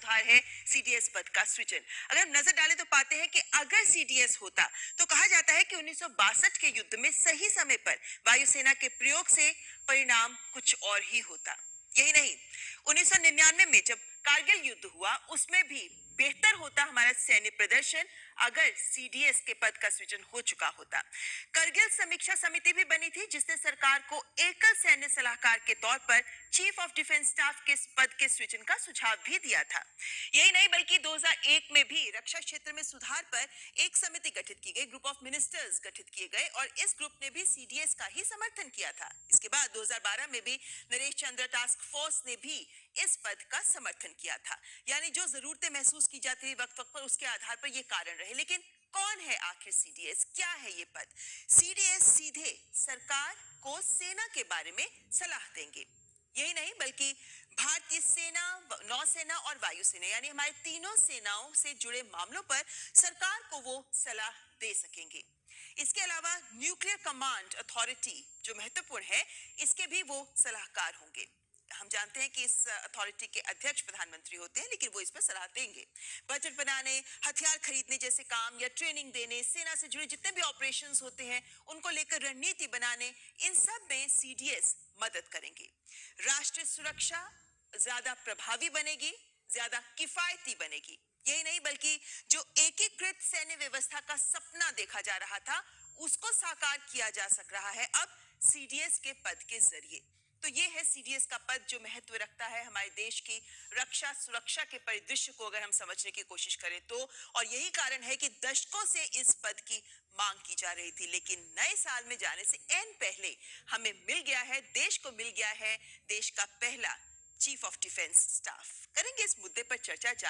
सुधार है सीडीएस पद का सृजन। अगर हम नजर डालें तो पाते हैं कि अगर सीडीएस होता तो कहा जाता है कि 1962 के युद्ध में सही समय पर वायुसेना के प्रयोग से परिणाम कुछ और ही होता। यही नहीं, 1999 में जब कारगिल युद्ध हुआ उसमें भी बेहतर होता हमारा सैन्य प्रदर्शन अगर सीडीएस के पद का सृजन हो चुका होता। करगिल समीक्षा समिति भी बनी थी जिसने सरकार को एकल सैन्य सलाहकार के तौर पर चीफ ऑफ डिफेंस स्टाफ के पद के सृजन का सुझाव भी दिया था। यही नहीं बल्कि 2001 में भी रक्षा क्षेत्र में सुधार पर एक समिति गठित की गई, ग्रुप ऑफ मिनिस्टर्स गठित किए गए और इस ग्रुप ने भी सीडीएस का ही समर्थन किया था। इसके बाद 2012 में भी नरेश चंद्र टास्क फोर्स ने भी इस पद का समर्थन किया था। यानी जो जरूरतें महसूस की जाती है वक्त वक्त पर उसके आधार पर ये कारण रहे। लेकिन कौन है आखिर सीडीएस, क्या है ये पद? सीडीएस सीधे सरकार को सेना के बारे में सलाह देंगे। यही नहीं बल्कि भारतीय सेना, नौसेना और वायुसेना यानी हमारे तीनों सेनाओं से जुड़े मामलों पर सरकार को वो सलाह दे सकेंगे। इसके अलावा न्यूक्लियर कमांड अथॉरिटी जो महत्वपूर्ण है, इसके भी वो सलाहकार होंगे। हम जानते हैं कि इस अथॉरिटी के अध्यक्ष प्रधानमंत्री होते हैं, लेकिन वो इस पर सलाह देंगे। बजट बनाने, हथियार खरीदने जैसे काम या ट्रेनिंग देने, सेना से जुड़े जितने भी ऑपरेशंस होते हैं उनको लेकर रणनीति बनाने, इन सब में सीडीएस मदद करेंगे। राष्ट्रीय सुरक्षा ज्यादा प्रभावी बनेगी, ज्यादा किफायती बनेगी। यही नहीं बल्कि जो एकीकृत सैन्य व्यवस्था का सपना देखा जा रहा था उसको साकार किया जा सक रहा है अब सीडीएस के पद के जरिए। तो ये है सीडीएस का पद जो महत्व रखता है हमारे देश की रक्षा सुरक्षा के परिदृश्य को अगर हम समझने की कोशिश करें तो। और यही कारण है कि दशकों से इस पद की मांग की जा रही थी, लेकिन नए साल में जाने से एन पहले हमें मिल गया है, देश को मिल गया है देश का पहला चीफ ऑफ डिफेंस स्टाफ। करेंगे इस मुद्दे पर चर्चा।